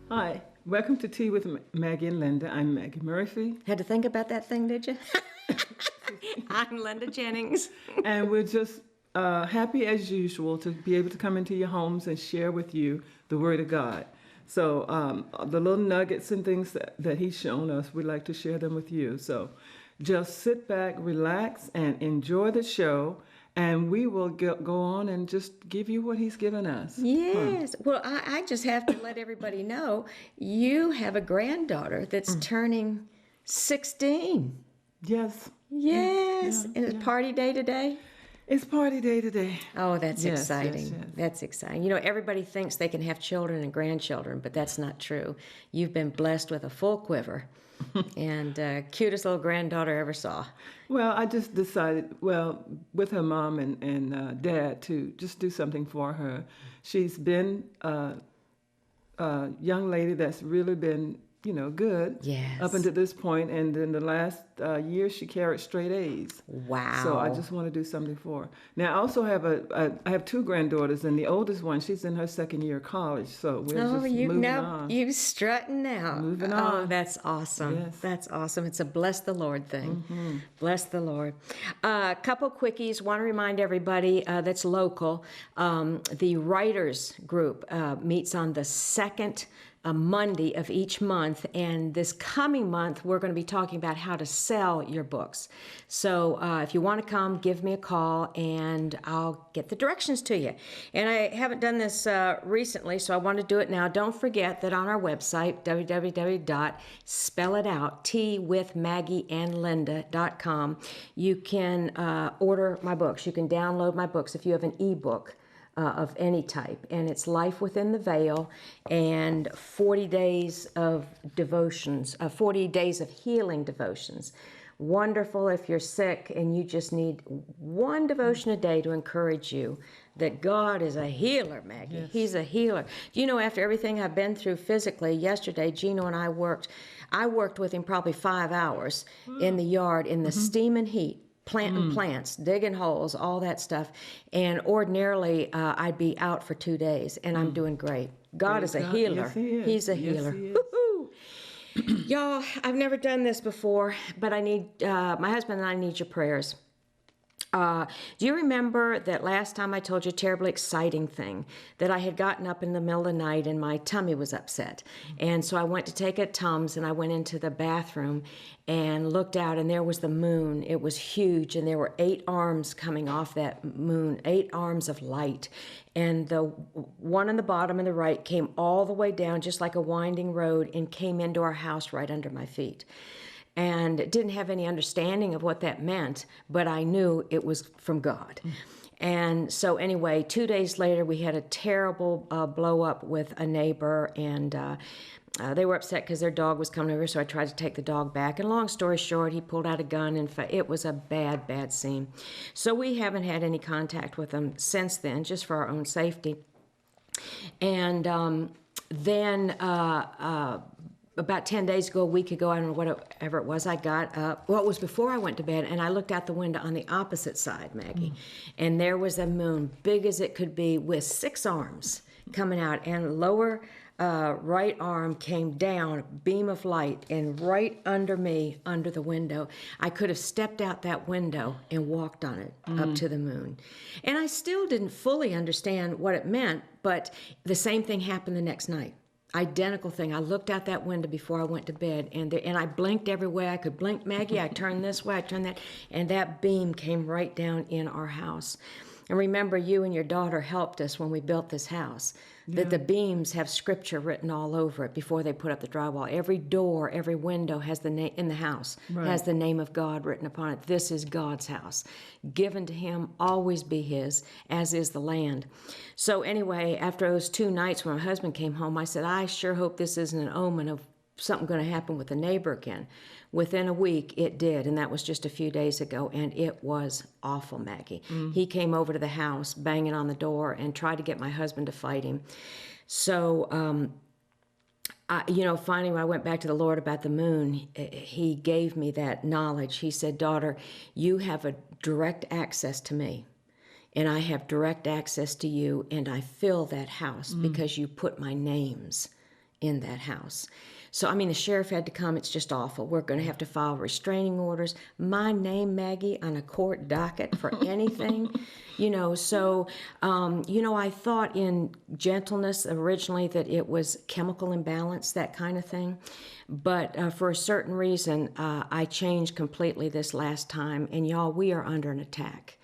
Hi, welcome to Tea with Maggie and Linda. I'm Maggie Murphy. Had to think about that thing, did you? I'm Linda Jennings. And we're just happy as usual to be able to come into your homes and share with you the Word of God. So the little nuggets and things that He's shown us, we'd like to share them with you. So just sit back, relax, and enjoy the show. And we will go on and just give you what He's given us. Yes. Well, I just have to let everybody know you have a granddaughter that's turning 16. Yes. Yes. Yeah, and it's party day today? It's party day today. Oh, that's Yes, exciting. yes. That's exciting. You know, everybody thinks they can have children and grandchildren, but that's not true. You've been blessed with a full quiver. And cutest little granddaughter I ever saw. Well, I just decided, with her mom and dad, to just do something for her. She's been a young lady that's really been, good Yes. up until this point. And then the last year, she carried straight A's. Wow. So I just want to do something for her. Now, I also have I have two granddaughters, and the oldest one, she's in her second year of college. So we're just moving on. You strutting now. Moving Oh, on. that's awesome. Yes. That's awesome. It's a bless the Lord thing. Mm-hmm. Bless the Lord. A couple quickies. Want to remind everybody that's local. The writers group meets on the second Monday of each month, and this coming month we're going to be talking about how to sell your books. So if you want to come, give me a call and I'll get the directions to you. And I haven't done this recently, so I want to do it now. Don't forget that on our website, www.spellitout.com, you can order my books. You can download my books if you have an ebook of any type, and it's Life Within the Veil and 40 days of devotions, 40 days of healing devotions. Wonderful if you're sick and you just need one devotion a day to encourage you that God is a healer, Maggie. Yes. He's a healer. You know, after everything I've been through physically, yesterday Gino and I worked with him probably 5 hours in the yard in the steaming heat. Planting plants, digging holes, all that stuff. And ordinarily, I'd be out for 2 days, and I'm doing great. God is a healer. Yes, He is. He's a healer. Woo-hoo. Y'all, I've never done this before, but I need, my husband and I need your prayers. Do you remember that last time I told you a terribly exciting thing, that I had gotten up in the middle of the night and my tummy was upset? And so I went to take a Tums and I went into the bathroom and looked out, and there was the moon. It was huge, and there were 8 arms coming off that moon, 8 arms of light. And the one on the bottom and the right came all the way down just like a winding road and came into our house right under my feet. And didn't have any understanding of what that meant, but I knew it was from God. And so anyway, 2 days later, we had a terrible blow up with a neighbor, and they were upset because their dog was coming over, so I tried to take the dog back. And long story short, he pulled out a gun, and it was a bad, bad scene. So we haven't had any contact with them since then, just for our own safety. And then about 10 days ago, a week ago, I don't know, whatever it was, I got up. Well, it was before I went to bed, and I looked out the window on the opposite side, Maggie, and there was a moon, big as it could be, with 6 arms coming out, and lower right arm came down, a beam of light, and right under me, under the window. I could have stepped out that window and walked on it up to the moon. And I still didn't fully understand what it meant, but the same thing happened the next night. Identical thing. I looked out that window before I went to bed, and I blinked every way I could blink, Maggie. I turned this way, I turned that, and that beam came right down in our house. And remember, you and your daughter helped us when we built this house. That the beams have scripture written all over it before they put up the drywall. Every door, every window has the name in the house, has the name of God written upon it. This is God's house. Given to him, always be his, as is the land. So anyway, after those 2 nights when my husband came home, I said, I sure hope this isn't an omen of something going to happen with the neighbor again. Within a week, it did, and that was just a few days ago, and it was awful, Maggie. He came over to the house, banging on the door, and tried to get my husband to fight him. So, finally, when I went back to the Lord about the moon, he gave me that knowledge. He said, daughter, you have a direct access to me, and I have direct access to you, and I fill that house because you put my names in that house. So, the sheriff had to come. It's just awful. We're going to have to file restraining orders. My name, Maggie, on a court docket for anything, So, I thought in gentleness originally that it was chemical imbalance, that kind of thing. But for a certain reason, I changed completely this last time. And y'all, we are under an attack.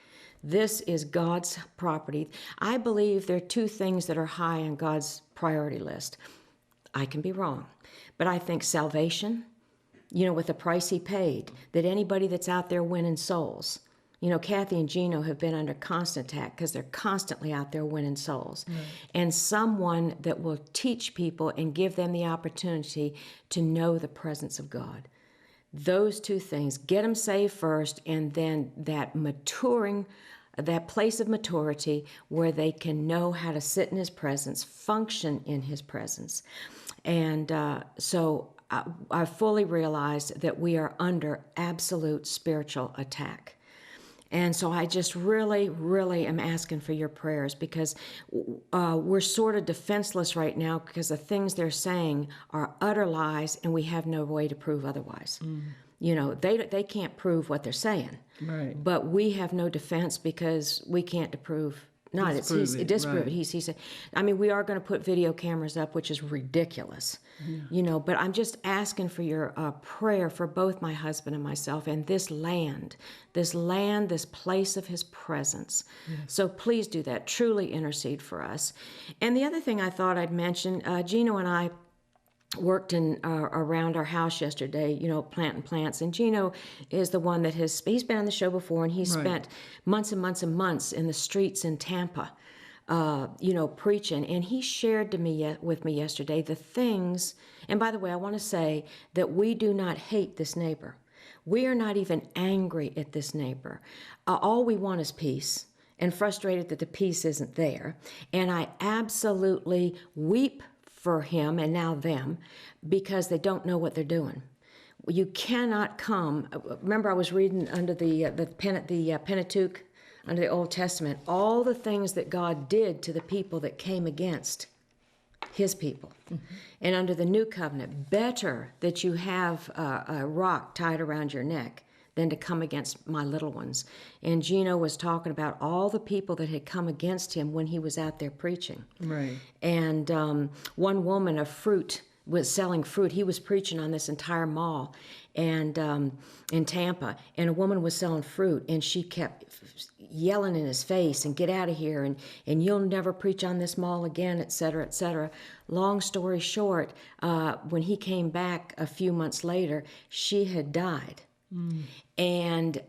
This is God's property. I believe there are 2 things that are high on God's priority list. I can be wrong. But I think salvation, with the price he paid, that anybody that's out there winning souls, Kathy and Gino have been under constant attack because they're constantly out there winning souls. And someone that will teach people and give them the opportunity to know the presence of God. Those 2 things, get them saved first, and then that maturing, that place of maturity where they can know how to sit in his presence, function in his presence. And so I fully realized that we are under absolute spiritual attack. And so I just really, really am asking for your prayers because we're sort of defenseless right now because the things they're saying are utter lies and we have no way to prove otherwise. They can't prove what they're saying. Right. But we have no defense because we can't disprove it. He said, we are going to put video cameras up, which is ridiculous, but I'm just asking for your prayer for both my husband and myself and this land, this place of his presence. Yes. So please do that. Truly intercede for us. And the other thing I thought I'd mention, Gino and I worked in around our house yesterday, planting plants. And Gino is the one that he's been on the show before, and he spent months and months and months in the streets in Tampa, preaching. And he shared with me yesterday the things. And by the way, I want to say that we do not hate this neighbor. We are not even angry at this neighbor. All we want is peace. And frustrated that the peace isn't there. And I absolutely weep for him and now them because they don't know what they're doing. You cannot come. Remember, I was reading under the Pentateuch, under the Old Testament, all the things that God did to the people that came against his people. Mm-hmm. And under the New Covenant, better that you have a rock tied around your neck than to come against my little ones. And Gino was talking about all the people that had come against him when he was out there preaching. Right. And one woman was selling fruit. He was preaching on this entire mall and in Tampa, and a woman was selling fruit, and she kept yelling in his face and get out of here, and you'll never preach on this mall again, et cetera, et cetera. Long story short, when he came back a few months later, she had died. Mm. And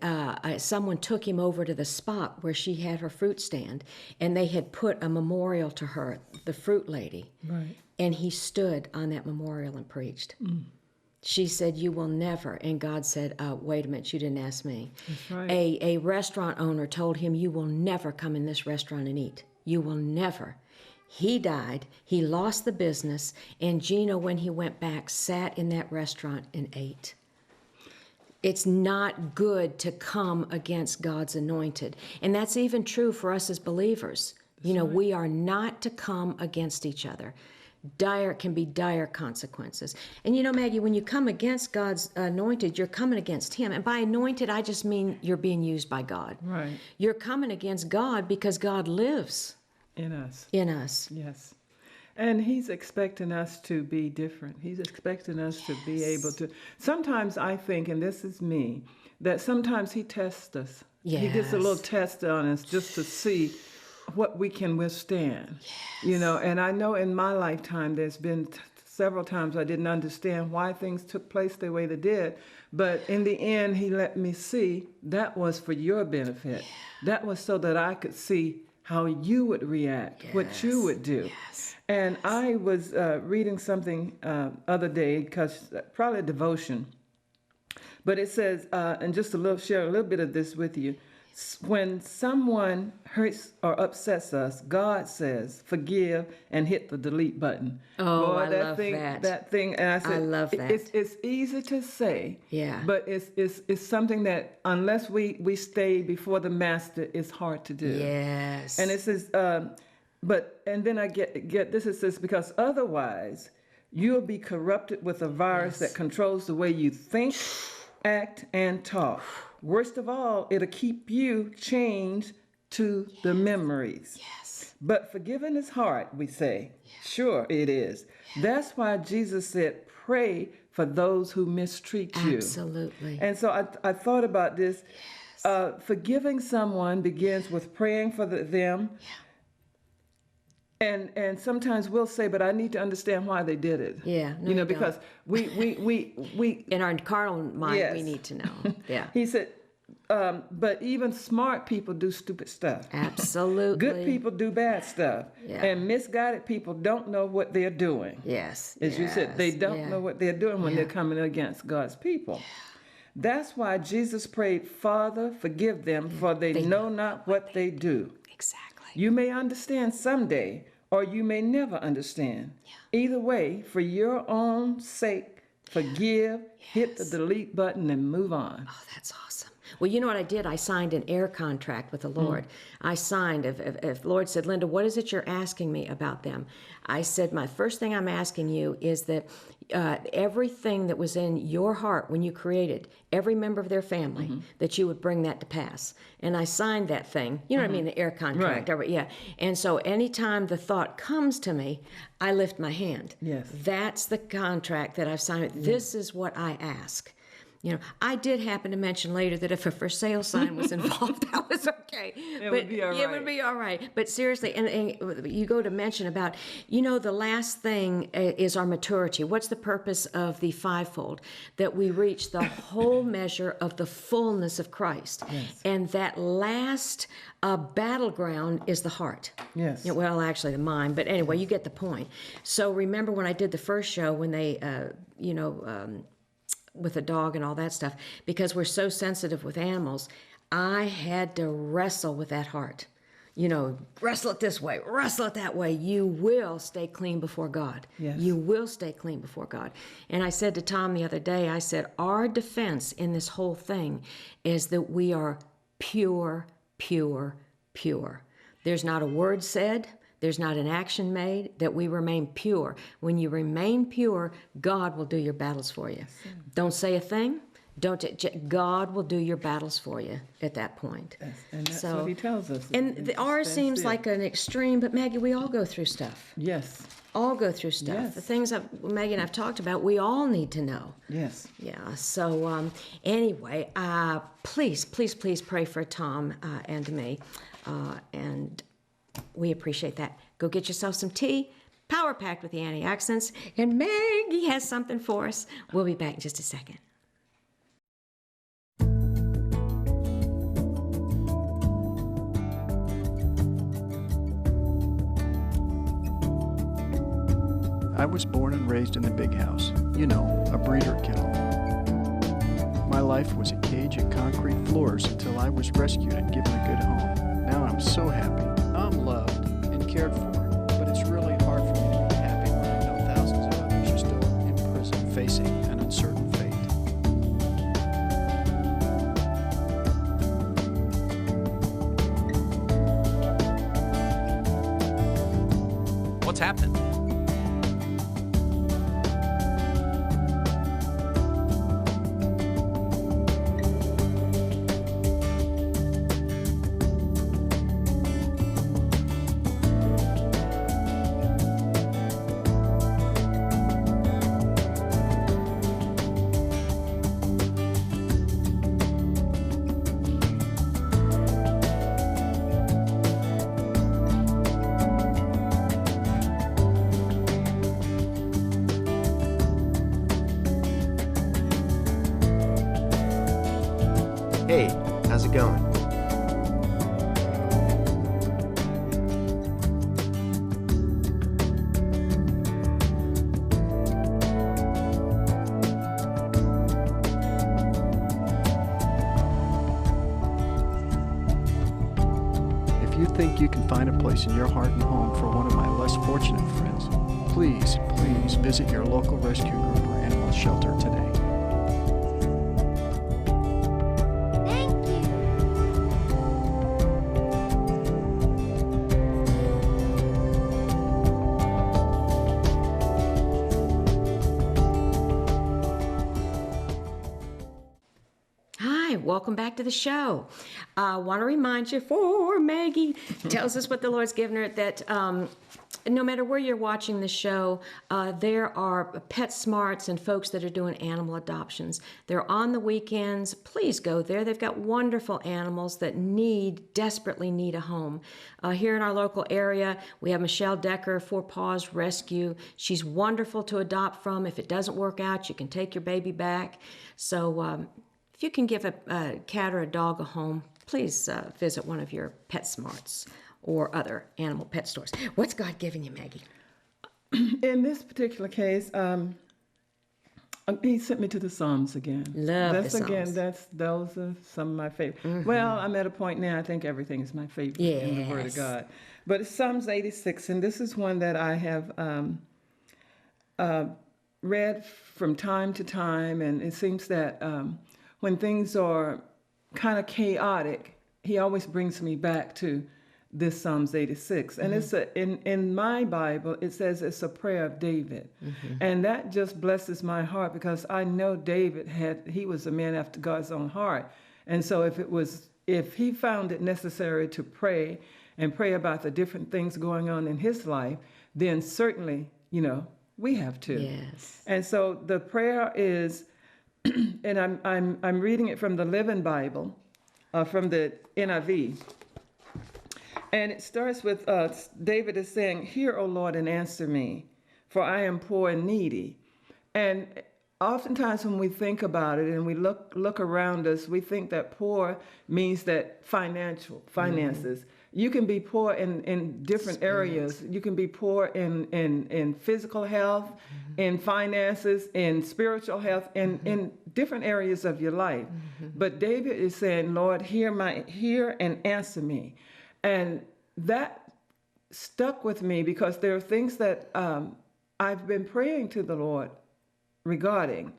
someone took him over to the spot where she had her fruit stand, and they had put a memorial to her, the fruit lady. Right. And he stood on that memorial and preached. Mm. She said, "You will never." And God said, "Wait a minute, you didn't ask me." That's right. A restaurant owner told him, "You will never come in this restaurant and eat. You will never." He died. He lost the business. And Gino, when he went back, sat in that restaurant and ate. It's not good to come against God's anointed. And that's even true for us as believers. That's right. We are not to come against each other. Can be dire consequences. And Maggie, when you come against God's anointed, you're coming against him. And by anointed, I just mean you're being used by God. Right. You're coming against God because God lives in us. Yes. And he's expecting us to be different. He's expecting us to be able to. Sometimes I think, and this is me, that sometimes he tests us He gets a little Yes. test on us just to see what we can withstand. You know, and I know in my lifetime there's been several times I didn't understand why things took place the way they did, but in the end he let me see that was for your benefit. That was so that I could see how you would react, what you would do. Yes. And I was reading something other day, because probably a devotion, but it says, and just share a little bit of this with you. When someone hurts or upsets us, God says, forgive and hit the delete button. Oh, I that love thing, that. That thing, and I said, love that. It's easy to say, Yeah. but it's something that unless we stay before the master, it's hard to do. Yes. And it says, and then I get this, it says, because otherwise you'll be corrupted with a virus that controls the way you think, act, and talk. Worst of all, it'll keep you chained to the memories. Yes. But forgiving is hard, we say. Sure, it is. That's why Jesus said, pray for those who mistreat you. Absolutely. And so I thought about this. Forgiving someone begins with praying for them. And sometimes we'll say, but I need to understand why they did it. Yeah, no, you know, you because we In our carnal mind, Yes. we need to know. Yeah. He said, but even smart people do stupid stuff. Absolutely. Good people do bad stuff. Yeah. And misguided people don't know what they're doing. Yes. As you said, they don't know what they're doing when they're coming against God's people. That's why Jesus prayed, Father, forgive them, for they know not what they do. Exactly. You may understand someday, or you may never understand. Either way, for your own sake, forgive, hit the delete button, and move on. Oh, that's awesome. Well, you know what I did? I signed an air contract with the Lord. I signed, if the Lord said, Linda, what is it you're asking me about them? I said, my first thing I'm asking you is that everything that was in your heart when you created every member of their family, that you would bring that to pass. And I signed that thing. You know what I mean? The air contract. Right. Yeah. And so anytime the thought comes to me, I lift my hand. Yes. That's the contract that I've signed. This is what I ask. You know, I did happen to mention later that if a for sale sign was involved, that was okay. It would be all It would right. be all right. But seriously, and you go to mention about, you know, the last thing is our maturity. What's the purpose of the fivefold? That we reach the whole measure of the fullness of Christ. Yes. And that last battleground is the heart. Yes. Yeah, well, actually the mind, but anyway, you get the point. So remember when I did the first show, when they, with a dog and all that stuff, because we're so sensitive with animals, I had to wrestle with that heart. You know, wrestle it this way, wrestle it that way. You will stay clean before God. Yes. You will stay clean before God. And I said to Tom the other day, I said, our defense in this whole thing is that we are pure, pure, pure. There's not a word said. There's not an action made, that we remain pure. When you remain pure, God will do your battles for you. Don't say a thing. God will do your battles for you at that point. Yes. And that's So- what he tells us. And ours Stand seems still. like an extreme, but Maggie, we all go through stuff. Yes. All go through stuff. Yes. The things Maggie and I've talked about, we all need to know. Yes. Yeah. So anyway, please pray for Tom and me, and we appreciate that. Go get yourself some tea, power packed with the antioxidants, and Maggie has something for us. We'll be back in just a second. I was born and raised in the big house, you know, a breeder kennel. My life was a cage of concrete floors until I was rescued and given a good home. Now I'm so happy. I'm loved and cared for, but it's really hard for me to be happy when I know thousands of others are still in prison facing an uncertain fate. What's happened? How's it going? If you think you can find a place in your heart and home for one of my less fortunate friends, please visit your local rescue group or animal shelter today. Thank you. Hi, welcome back to the show. I want to remind you, for Maggie tells us what the Lord's given her, that no matter where you're watching the show, there are Pet Smarts and folks that are doing animal adoptions. They're on the weekends. Please go there. They've got wonderful animals that desperately need a home. Here in our local area, we have Michelle Decker, Four Paws Rescue. She's wonderful to adopt from. If it doesn't work out, you can take your baby back. So if you can give a cat or a dog a home, please visit one of your Pet Smarts or other animal pet stores. What's God giving you, Maggie? In this particular case, he sent me to the Psalms again. Love the Psalms. Those are some of my favorite. Well, I'm at a point now, I think everything is my favorite in the Word of Yes. God. But it's Psalms 86, and this is one that I have read from time to time, and it seems that when things are kind of chaotic, he always brings me back to this Psalms 86. And it's in my Bible, it says it's a prayer of David. And that just blesses my heart, because I know David he was a man after God's own heart. And so if he found it necessary to pray and pray about the different things going on in his life, then certainly, we have to. Yes. And so the prayer is, and I'm reading it from the Living Bible, from the NIV. And it starts with David is saying, "Hear, O Lord, and answer me, for I am poor and needy." And oftentimes when we think about it and we look around us, we think that poor means that finances. You can be poor in different areas. You can be poor in physical health, in finances, in spiritual health, in different areas of your life. But David is saying, "Lord, hear and answer me." And that stuck with me, because there are things that I've been praying to the Lord regarding.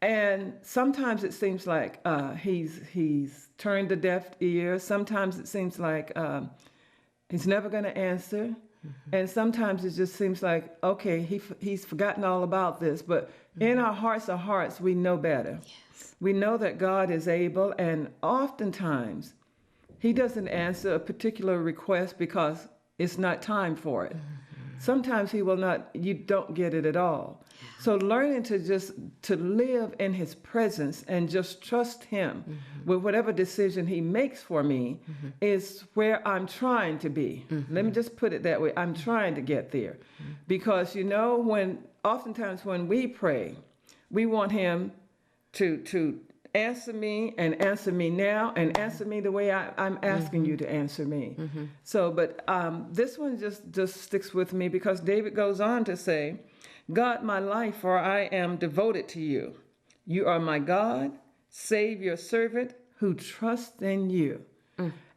And sometimes it seems like he's turned a deaf ear. Sometimes it seems like he's never going to answer. And sometimes it just seems like, okay, he's forgotten all about this. But in our hearts of hearts, we know better. Yes. We know that God is able, and oftentimes he doesn't answer a particular request because it's not time for it. Sometimes he will not, you don't get it at all. So learning to live in his presence and just trust him with whatever decision he makes for me is where I'm trying to be. Let me just put it that way. I'm trying to get there. Because oftentimes when we pray, we want him to answer me, and answer me now, and answer me the way I'm asking you to answer me. So, but this one just sticks with me, because David goes on to say, "God, my life, for I am devoted to you. You are my God. Save your servant who trusts in you."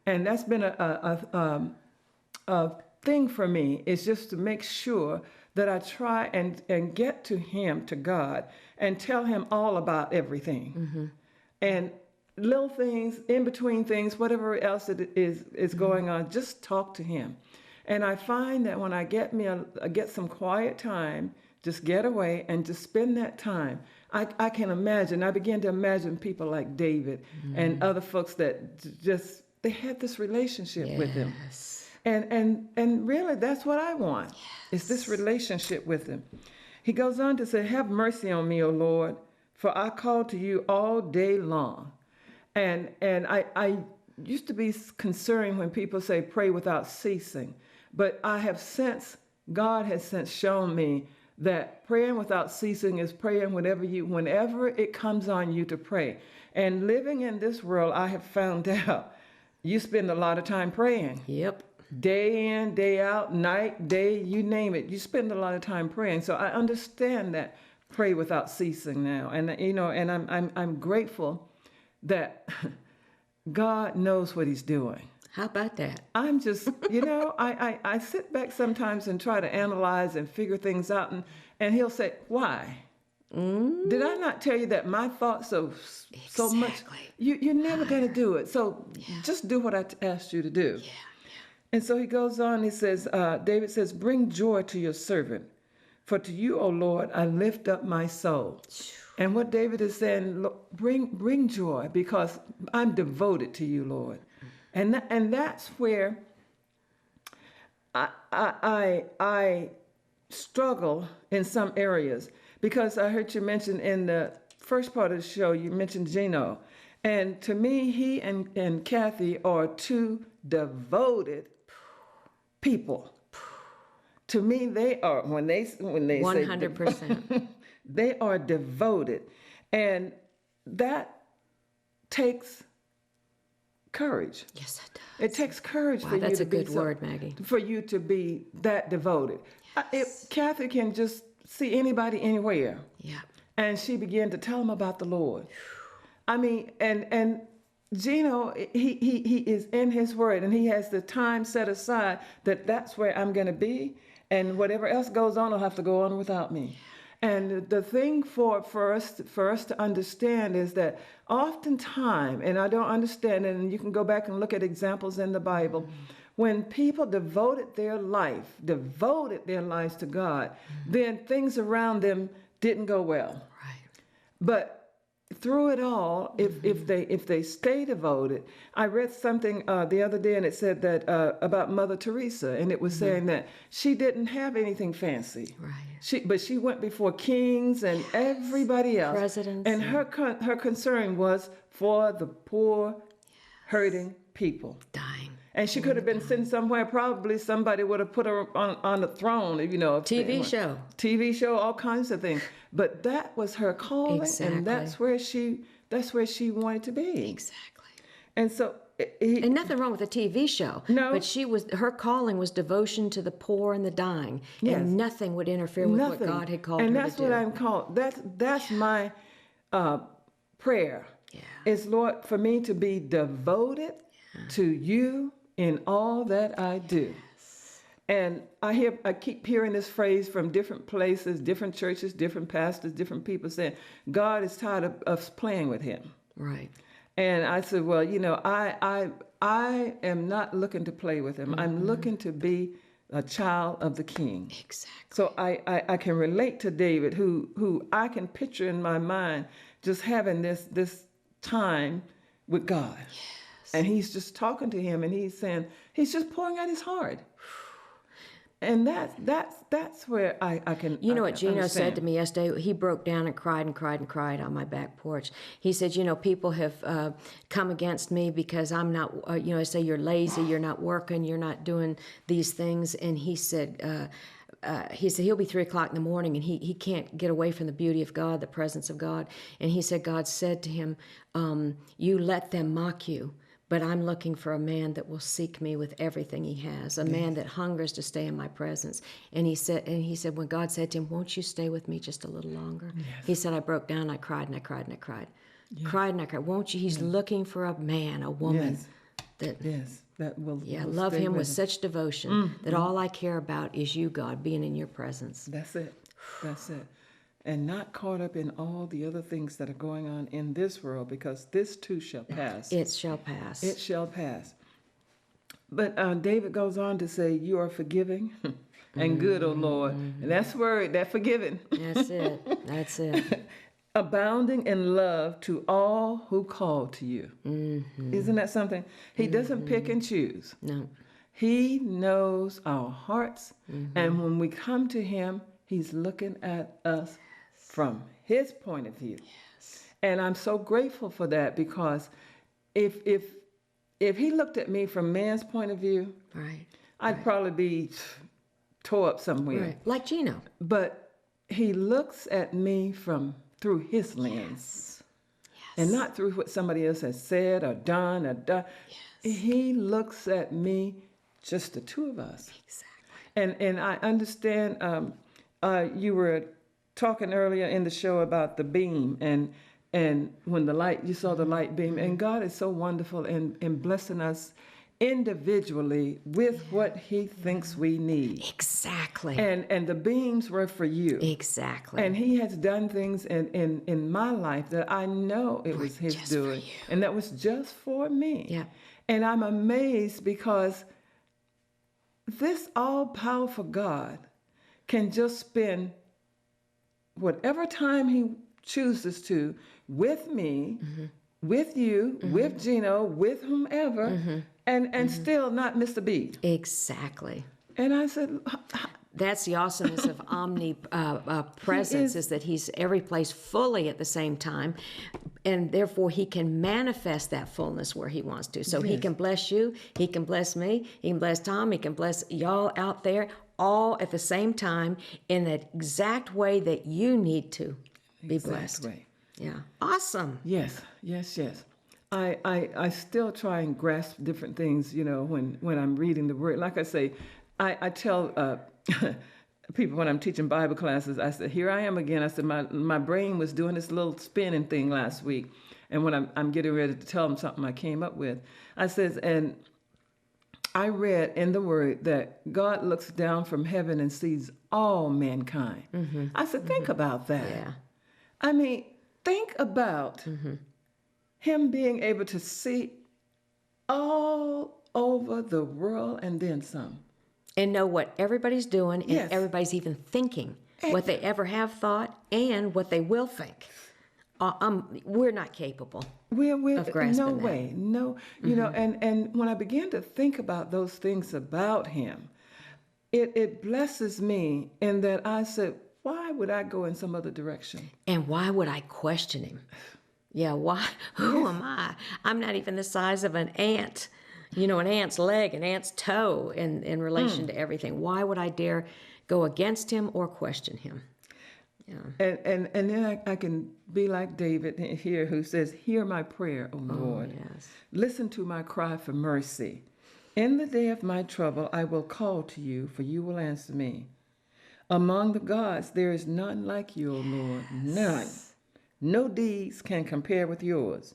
And that's been a thing for me, is just to make sure that I try and get to him, to God, and tell him all about everything. And little things, in between things, whatever else it is going on, just talk to him. And I find that when I get some quiet time, just get away and just spend that time, I begin to imagine people like David and other folks that they had this relationship with him. And really, that's what I want, is this relationship with him. He goes on to say, "Have mercy on me, O Lord, for I call to you all day long." And I used to be concerned when people say pray without ceasing. But God has since shown me that praying without ceasing is praying whenever it comes on you to pray. And living in this world, I have found out you spend a lot of time praying. Yep. Day in, day out, night, day, you name it. You spend a lot of time praying. So I understand that pray without ceasing now. And and I'm grateful that God knows what he's doing. How about that? I'm just, I sit back sometimes and try to analyze and figure things out, and he'll say, why? Did I not tell you that my thoughts are so much? Exactly. You're never going to do it. So just do what I asked you to do. Yeah. And so he goes on, he says, David says, bring joy to your servant, for to you, O Lord, I lift up my soul. And what David is saying, look, bring joy, because I'm devoted to you, Lord. And that's where I struggle in some areas, because I heard you mention in the first part of the show, you mentioned Gino. And to me, he and Kathy are two devoted people. To me, they are, when they 100%. say they are devoted. And that takes courage. Yes, it does. It takes courage for you to be that's a good word, Maggie. For you to be that devoted. Kathy can just see anybody anywhere. Yeah. And she began to tell him about the Lord. I mean, and Gino, he is in his word, and he has the time set aside that's where I'm going to be, and whatever else goes on will have to go on without me. And the thing for us to understand is that oftentimes, and I don't understand it, and you can go back and look at examples in the Bible, when people devoted their lives to God, then things around them didn't go well. Right. But through it all, if they stay devoted, I read something the other day, and it said that about Mother Teresa, and it was saying that she didn't have anything fancy. Right. But she went before kings and everybody else, Presidents. and her concern was for the poor, hurting people. Dying. And she could have been sitting somewhere. Probably somebody would have put her on the throne, TV show, all kinds of things. But that was her calling, Exactly. and that's where she wanted to be. Exactly. And so, And nothing wrong with a TV show. No. But her calling was devotion to the poor and the dying. Yes. And nothing would interfere with what God had called her to do. And that's what I'm called. That's my prayer. Yeah. Is, Lord, for me to be devoted to you in all that I do. And I keep hearing this phrase from different places, different churches, different pastors, different people saying, God is tired of us playing with him. Right. And I said, well, I am not looking to play with him. I'm looking to be a child of the King. Exactly. So I can relate to David, who I can picture in my mind just having this time with God. Yes. And he's just talking to him, and he's saying, he's just pouring out his heart. And that's where I can. You know what Gino understand. said to me yesterday? He broke down and cried on my back porch. He said, people have come against me because I'm not, I say you're lazy, you're not working, you're not doing these things. And he said he'll be 3 o'clock in the morning, and he can't get away from the beauty of God, the presence of God. And he said, God said to him, you let them mock you. But I'm looking for a man that will seek me with everything he has, a man that hungers to stay in my presence. And he said, when God said to him, won't you stay with me just a little longer? Yes. He said, I broke down, I cried, and I cried, and I cried. Yes. Cried and I cried. Won't you? He's looking for a man, a woman that will love him with such devotion that all I care about is you, God, being in your presence. That's it. And not caught up in all the other things that are going on in this world, because this too shall pass. It shall pass. It shall pass. But David goes on to say, you are forgiving and good, O Lord. And that's word, that forgiving. That's it. That's it. Abounding in love to all who call to you. Mm-hmm. Isn't that something? He doesn't pick and choose. No. He knows our hearts. And when we come to him, he's looking at us from his point of view. Yes. And I'm so grateful for that, because if he looked at me from man's point of view, I'd probably be tore up somewhere. Right. Like Gino. But he looks at me through his lens, and not through what somebody else has said or done He looks at me, just the two of us. Exactly. And I understand. You were talking earlier in the show about the beam, and when you saw the light beam, and God is so wonderful in blessing us individually with what he thinks we need. Exactly. And the beams were for you. Exactly. And he has done things in my life that I know it was his just for doing. you. And that was just for me. Yeah. And I'm amazed because this all-powerful God can just spend whatever time he chooses to with me, with you, with Gino, with whomever, and still not miss a beat. Exactly. And I said, That's the awesomeness of omnipresence, is that he's every place fully at the same time, and therefore he can manifest that fullness where he wants to. So he can bless you, he can bless me, he can bless Tom, he can bless y'all out there, all at the same time in the exact way that you need to be blessed. Way. Yeah. Awesome. Yes. I still try and grasp different things, when I'm reading the word. Like I say, I tell people when I'm teaching Bible classes, I said, here I am again. I said, my brain was doing this little spinning thing last week. And when I'm getting ready to tell them something I came up with, I says, and I read in the word that God looks down from heaven and sees all mankind. I said, think about that. Yeah. I mean, think about him being able to see all over the world and then some. And know what everybody's doing, and Yes. everybody's even thinking, what they ever have thought and what they will think. We're not capable. We're Of grasping no that. way, no, and when I began to think about those things about him, it blesses me in that I said, why would I go in some other direction? And why would I question him? Yeah, why? Who am I? I'm not even the size of an ant. An ant's leg, an ant's toe in relation to everything. Why would I dare go against him or question him? Yeah. And then I can be like David here, who says, hear my prayer, O Lord. Yes. Listen to my cry for mercy. In the day of my trouble, I will call to you, for you will answer me. Among the gods, there is none like you, O Lord. None. No deeds can compare with yours.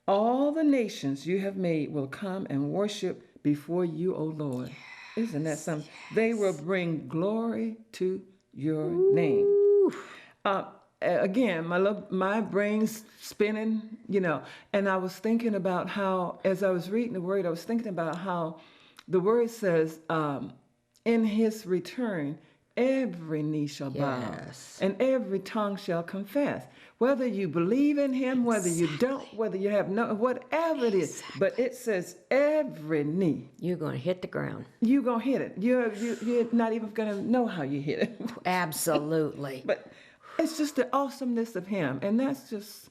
All the nations you have made will come and worship before you, O Lord. Isn't that something? They will bring glory to your name. Again, my brain's spinning, and I was thinking about how, as I was reading the word, I was thinking about how the word says, in his return, every knee shall bow, Yes. and every tongue shall confess. Whether you believe in him, whether you don't, whether you have no, whatever it is. But it says every knee. You're going to hit the ground. You're going to hit it. You're not even going to know how you hit it. Absolutely. But it's just the awesomeness of him. And that's just...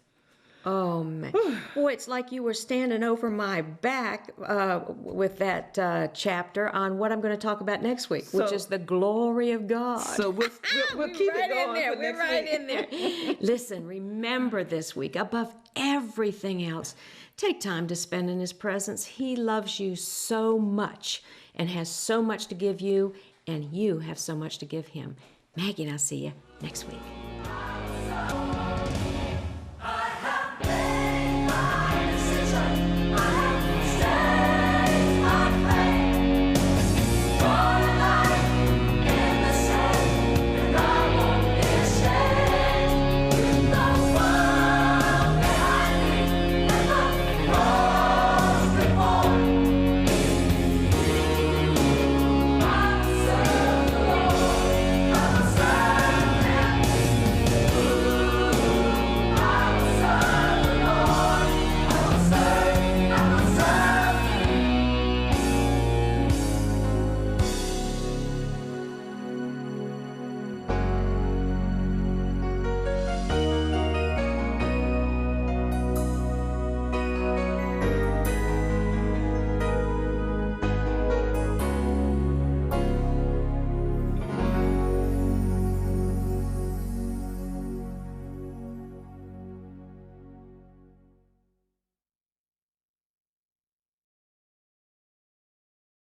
Oh, man. Boy, it's like you were standing over my back with that chapter on what I'm going to talk about next week, which is the glory of God. So we'll keep it going for We're next right week. in there. Listen, remember this week, above everything else, take time to spend in his presence. He loves you so much and has so much to give you, and you have so much to give him. Maggie and I'll see you next week.